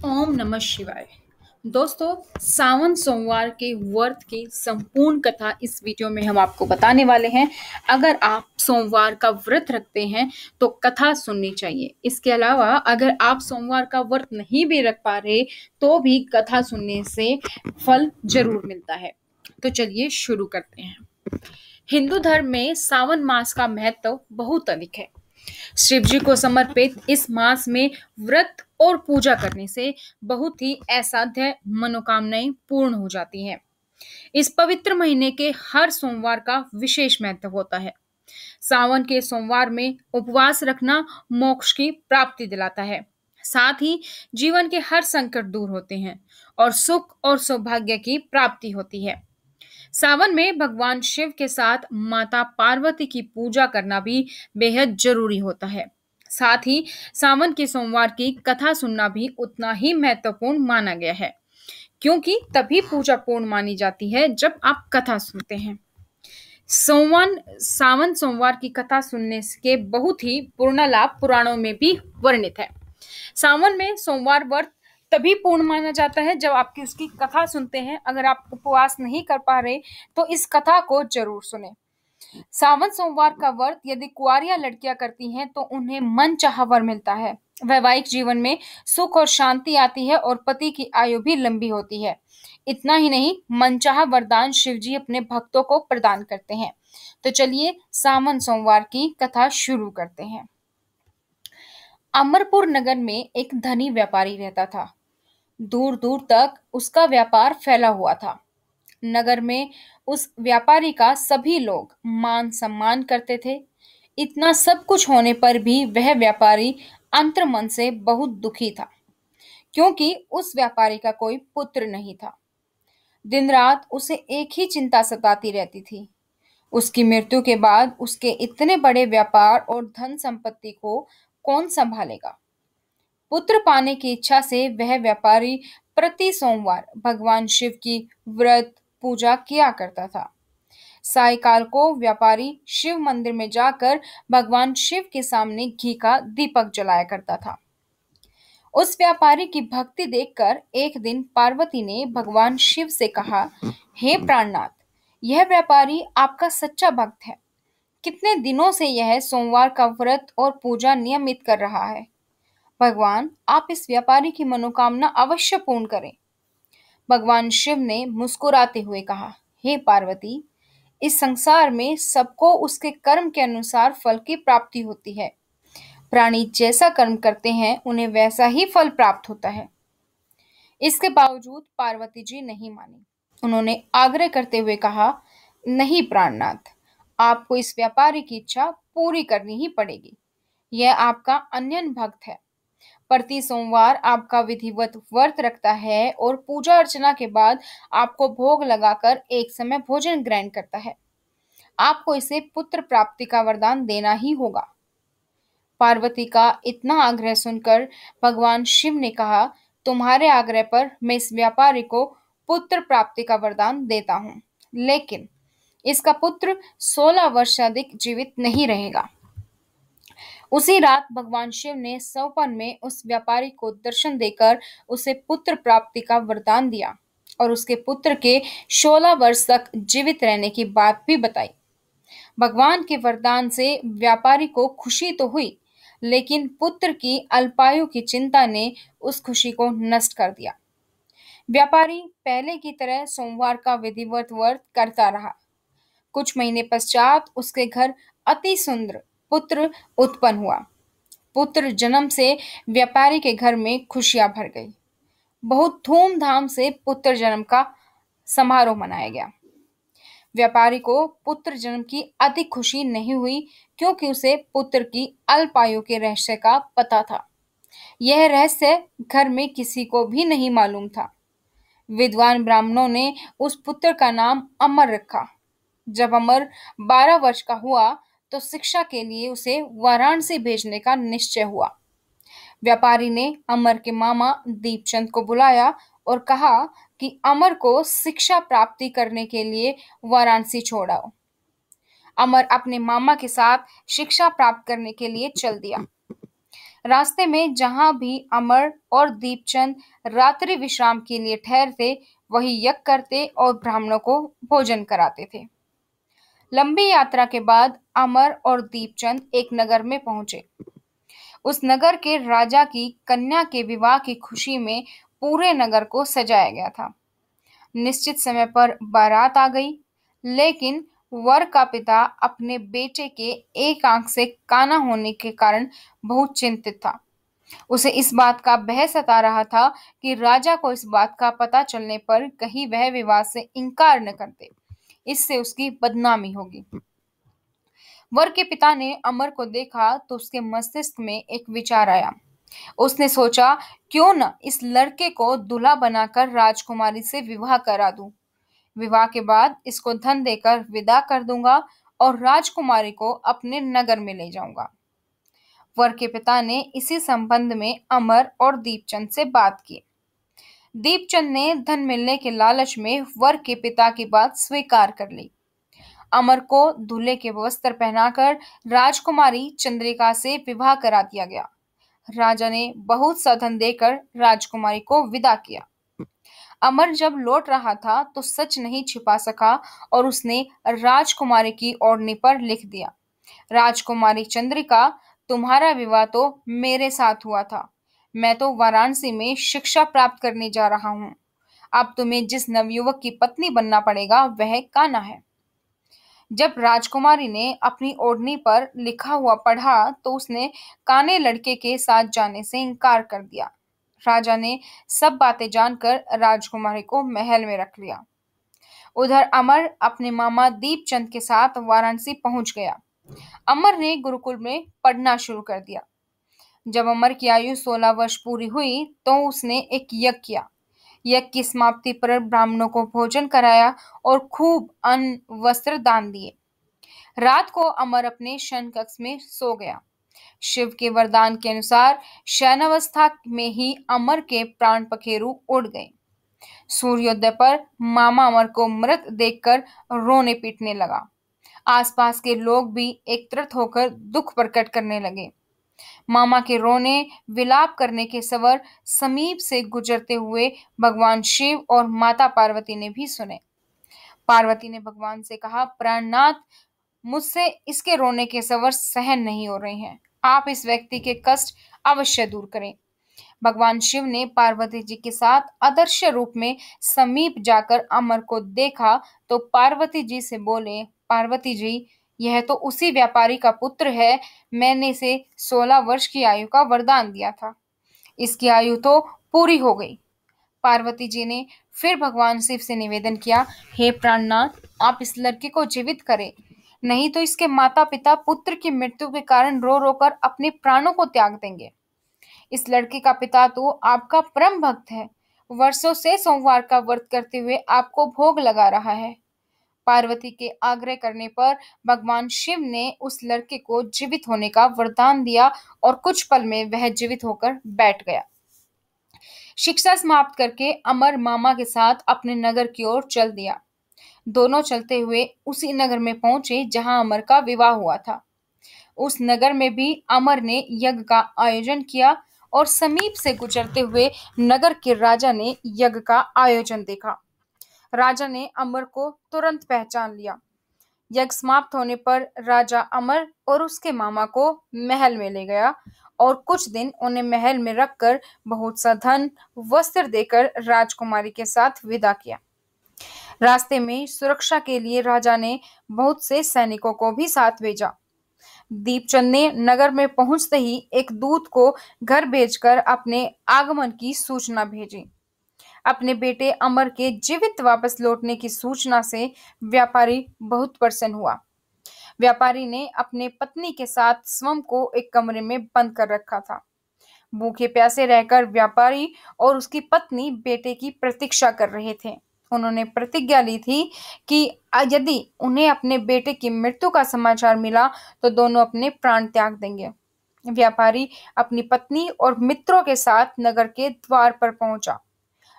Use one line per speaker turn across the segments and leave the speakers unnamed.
ओम नमः शिवाय। दोस्तों, सावन सोमवार के व्रत की संपूर्ण कथा इस वीडियो में हम आपको बताने वाले हैं। अगर आप सोमवार का व्रत रखते हैं तो कथा सुननी चाहिए। इसके अलावा अगर आप सोमवार का व्रत नहीं भी रख पा रहे तो भी कथा सुनने से फल जरूर मिलता है। तो चलिए शुरू करते हैं। हिंदू धर्म में सावन मास का महत्व बहुत अधिक है। शिव जी को समर्पित इस मास में व्रत और पूजा करने से बहुत ही असाध्य मनोकामनाएं पूर्ण हो जाती हैं। इस पवित्र महीने के हर सोमवार का विशेष महत्व होता है। सावन के सोमवार में उपवास रखना मोक्ष की प्राप्ति दिलाता है। साथ ही जीवन के हर संकट दूर होते हैं और सुख और सौभाग्य की प्राप्ति होती है। सावन में भगवान शिव के साथ माता पार्वती की पूजा करना भी बेहद जरूरी होता है। साथ ही सावन के सोमवार की कथा सुनना भी उतना ही महत्वपूर्ण माना गया है, क्योंकि तभी पूजा पूर्ण मानी जाती है जब आप कथा सुनते हैं। सावन सोमवार की कथा सुनने के बहुत ही पूर्ण लाभ पुराणों में भी वर्णित है। सावन में सोमवार व्रत तभी पूर्ण माना जाता है जब आप उसकी कथा सुनते हैं। अगर आप उपवास नहीं कर पा रहे तो इस कथा को जरूर सुने। सावन सोमवार का व्रत यदि कुंवारियां लड़कियां करती हैं तो उन्हें मन चाहा वर मिलता है। वैवाहिक जीवन में सुख और शांति आती है और पति की आयु भी लंबी होती है। इतना ही नहीं, मनचाहा वरदान शिव जी अपने भक्तों को प्रदान करते हैं। तो चलिए सावन सोमवार की कथा शुरू करते हैं। अमरपुर नगर में एक धनी व्यापारी रहता था। दूर दूर तक उसका व्यापार फैला हुआ था। नगर में उस व्यापारी का सभी लोग मान सम्मान करते थे। इतना सब कुछ होने पर भी वह व्यापारी अंतर्मन से बहुत दुखी था, क्योंकि उस व्यापारी का कोई पुत्र नहीं था। दिन रात उसे एक ही चिंता सताती रहती थी। उसकी मृत्यु के बाद उसके इतने बड़े व्यापार और धन संपत्ति को कौन संभालेगा। पुत्र पाने की इच्छा से वह व्यापारी प्रति सोमवार भगवान शिव की व्रत पूजा किया करता था। सायकाल को व्यापारी शिव मंदिर में जाकर भगवान शिव के सामने घी का दीपक जलाया करता था। उस व्यापारी की भक्ति देखकर एक दिन पार्वती ने भगवान शिव से कहा, हे प्राणनाथ, यह व्यापारी आपका सच्चा भक्त है। कितने दिनों से यह सोमवार का व्रत और पूजा नियमित कर रहा है। भगवान, आप इस व्यापारी की मनोकामना अवश्य पूर्ण करें। भगवान शिव ने मुस्कुराते हुए कहा, हे पार्वती, इस संसार में सबको उसके कर्म के अनुसार फल की प्राप्ति होती है। प्राणी जैसा कर्म करते हैं उन्हें वैसा ही फल प्राप्त होता है। इसके बावजूद पार्वती जी नहीं मानी। उन्होंने आग्रह करते हुए कहा, नहीं प्राणनाथ, आपको इस व्यापारी की इच्छा पूरी करनी ही पड़ेगी। यह आपका अन्यन भक्त है। प्रति सोमवार आपका विधिवत व्रत रखता है और पूजा अर्चना के बाद आपको भोग लगाकर एक समय भोजन ग्रहण करता है। आपको इसे पुत्र प्राप्ति का वरदान देना ही होगा। पार्वती का इतना आग्रह सुनकर भगवान शिव ने कहा, तुम्हारे आग्रह पर मैं इस व्यापारी को पुत्र प्राप्ति का वरदान देता हूँ, लेकिन इसका पुत्र 16 वर्ष से अधिक जीवित नहीं रहेगा। उसी रात भगवान शिव ने स्वप्न में उस व्यापारी को दर्शन देकर उसे पुत्र प्राप्ति का वरदान दिया और उसके पुत्र के 16 वर्ष तक जीवित रहने की बात भी बताई। भगवान के वरदान से व्यापारी को खुशी तो हुई, लेकिन पुत्र की अल्पायु की चिंता ने उस खुशी को नष्ट कर दिया। व्यापारी पहले की तरह सोमवार का विधिवत व्रत करता रहा। कुछ महीने पश्चात उसके घर अति सुंदर पुत्र उत्पन्न हुआ। पुत्र जन्म से व्यापारी के घर में खुशियां भर गई। बहुत धूमधाम से पुत्र जन्म का समारोह मनाया गया। व्यापारी को पुत्र जन्म की अधिक खुशी नहीं हुई, क्योंकि उसे पुत्र की अल्पायु के रहस्य का पता था। यह रहस्य घर में किसी को भी नहीं मालूम था। विद्वान ब्राह्मणों ने उस पुत्र का नाम अमर रखा। जब अमर 12 वर्ष का हुआ तो शिक्षा के लिए उसे वाराणसी भेजने का निश्चय हुआ। व्यापारी ने अमर के मामा दीपचंद को बुलाया और कहा कि अमर को शिक्षा प्राप्ति करने के लिए वाराणसी छोड़ाओ। अमर अपने मामा के साथ शिक्षा प्राप्त करने के लिए चल दिया। रास्ते में जहां भी अमर और दीपचंद रात्रि विश्राम के लिए ठहरते, वही यज्ञ करते और ब्राह्मणों को भोजन कराते थे। लंबी यात्रा के बाद अमर और दीपचंद एक नगर में पहुंचे। उस नगर के राजा की कन्या के विवाह की खुशी में पूरे नगर को सजाया गया था। निश्चित समय पर बारात आ गई, लेकिन वर का पिता अपने बेटे के एक आंख से काना होने के कारण बहुत चिंतित था। उसे इस बात का भय सता रहा था कि राजा को इस बात का पता चलने पर कहीं वह विवाह से इनकार न कर दे, इससे उसकी बदनामी होगी। वर के पिता ने अमर को देखा तो उसके मस्तिष्क में एक विचार आया। उसने सोचा, क्यों न इस लड़के को दूल्हा बनाकर राजकुमारी से विवाह करा दूं। विवाह के बाद इसको धन देकर विदा कर दूंगा और राजकुमारी को अपने नगर में ले जाऊंगा। वर के पिता ने इसी संबंध में अमर और दीपचंद से बात की। दीपचंद ने धन मिलने के लालच में वर के पिता की बात स्वीकार कर ली। अमर को दूल्हे के वस्त्र पहनाकर राजकुमारी चंद्रिका से विवाह करा दिया गया। राजा ने बहुत सा धन देकर राजकुमारी को विदा किया। अमर जब लौट रहा था तो सच नहीं छिपा सका और उसने राजकुमारी की ओढ़नी पर लिख दिया, राजकुमारी चंद्रिका, तुम्हारा विवाह तो मेरे साथ हुआ था। मैं तो वाराणसी में शिक्षा प्राप्त करने जा रहा हूँ। अब तुम्हें जिस नवयुवक की पत्नी बनना पड़ेगा वह कान्हा है। जब राजकुमारी ने अपनी ओढ़नी पर लिखा हुआ पढ़ा तो उसने काने लड़के के साथ जाने से इनकार कर दिया। राजा ने सब बातें जानकर राजकुमारी को महल में रख लिया। उधर अमर अपने मामा दीपचंद के साथ वाराणसी पहुंच गया। अमर ने गुरुकुल में पढ़ना शुरू कर दिया। जब अमर की आयु 16 वर्ष पूरी हुई तो उसने एक यज्ञ किया। यज्ञ की समाप्ति पर ब्राह्मणों को भोजन कराया और खूब अन्न वस्त्र दान दिए। रात को अमर अपने शयन कक्ष में सो गया। शिव के वरदान के अनुसार शयनावस्था में ही अमर के प्राण पखेरु उड़ गए। सूर्योदय पर मामा अमर को मृत देखकर रोने पीटने लगा। आसपास के लोग भी एकत्रित होकर दुख प्रकट करने लगे। मामा के रोने विलाप करने के सवर समीप से गुजरते हुए भगवान शिव और माता पार्वती ने भी सुने। पार्वती ने भगवान से कहा, प्राणनाथ, मुझसे इसके रोने के सवर सहन नहीं हो रहे हैं। आप इस व्यक्ति के कष्ट अवश्य दूर करें। भगवान शिव ने पार्वती जी के साथ अदृश्य रूप में समीप जाकर अमर को देखा तो पार्वती जी से बोले, पार्वती जी, यह तो उसी व्यापारी का पुत्र है। मैंने इसे 16 वर्ष की आयु का वरदान दिया था। इसकी आयु तो पूरी हो गई। पार्वती जी ने फिर भगवान शिव से निवेदन किया, हे प्राणनाथ, आप इस लड़के को जीवित करें, नहीं तो इसके माता पिता पुत्र की मृत्यु के कारण रो रो कर अपने प्राणों को त्याग देंगे। इस लड़के का पिता तो आपका परम भक्त है, वर्षों से सोमवार का व्रत करते हुए आपको भोग लगा रहा है। पार्वती के आग्रह करने पर भगवान शिव ने उस लड़के को जीवित होने का वरदान दिया और कुछ पल में वह जीवित होकर बैठ गया। शिक्षा समाप्त करके अमर मामा के साथ अपने नगर की ओर चल दिया। दोनों चलते हुए उसी नगर में पहुंचे जहां अमर का विवाह हुआ था। उस नगर में भी अमर ने यज्ञ का आयोजन किया और समीप से गुजरते हुए नगर के राजा ने यज्ञ का आयोजन देखा। राजा ने अमर को तुरंत पहचान लिया। यज्ञ समाप्त होने पर राजा अमर और उसके मामा को महल में ले गया और कुछ दिन उन्हें महल में रखकर बहुत सा धन वस्त्र देकर राजकुमारी के साथ विदा किया। रास्ते में सुरक्षा के लिए राजा ने बहुत से सैनिकों को भी साथ भेजा। दीपचंद ने नगर में पहुंचते ही एक दूत को घर भेजकर अपने आगमन की सूचना भेजी। अपने बेटे अमर के जीवित वापस लौटने की सूचना से व्यापारी बहुत प्रसन्न हुआ। व्यापारी ने अपने पत्नी के साथ स्वयं को एक कमरे में बंद कर रखा था। भूखे प्यासे रहकर व्यापारी और उसकी पत्नी बेटे की प्रतीक्षा कर रहे थे। उन्होंने प्रतिज्ञा ली थी कि यदि उन्हें अपने बेटे की मृत्यु का समाचार मिला तो दोनों अपने प्राण त्याग देंगे। व्यापारी अपनी पत्नी और मित्रों के साथ नगर के द्वार पर पहुंचा।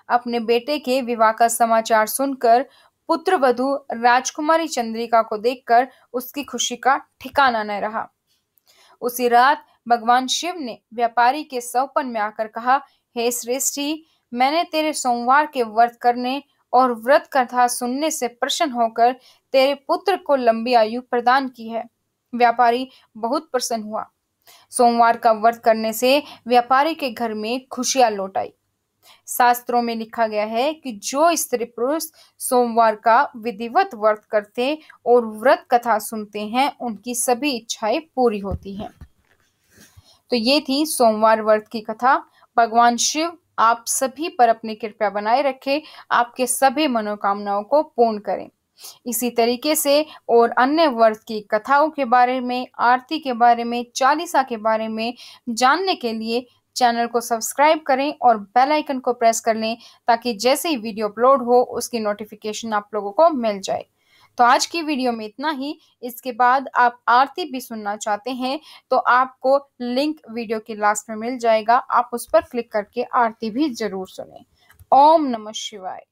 अपने बेटे के विवाह का समाचार सुनकर पुत्र वधू राजकुमारी चंद्रिका को देखकर उसकी खुशी का ठिकाना न रहा। उसी रात भगवान शिव ने व्यापारी के सौपन में आकर कहा, हे श्रेष्ठी, मैंने तेरे सोमवार के व्रत करने और व्रत कथा सुनने से प्रसन्न होकर तेरे पुत्र को लंबी आयु प्रदान की है। व्यापारी बहुत प्रसन्न हुआ। सोमवार का व्रत करने से व्यापारी के घर में खुशियां लौट आई। शास्त्रों में लिखा गया है कि जो स्त्री पुरुष सोमवार का विधिवत व्रत करते और व्रत कथा सुनते हैं, उनकी सभी इच्छाएं पूरी होती हैं। तो ये थी सोमवार व्रत की कथा। भगवान शिव आप सभी पर अपनी कृपा बनाए रखे, आपके सभी मनोकामनाओं को पूर्ण करें। इसी तरीके से और अन्य व्रत की कथाओं के बारे में, आरती के बारे में, चालीसा के बारे में जानने के लिए चैनल को सब्सक्राइब करें और बेल आइकन को प्रेस कर लें, ताकि जैसे ही वीडियो अपलोड हो उसकी नोटिफिकेशन आप लोगों को मिल जाए। तो आज की वीडियो में इतना ही। इसके बाद आप आरती भी सुनना चाहते हैं तो आपको लिंक वीडियो के लास्ट में मिल जाएगा, आप उस पर क्लिक करके आरती भी जरूर सुनें। ओम नमः शिवाय।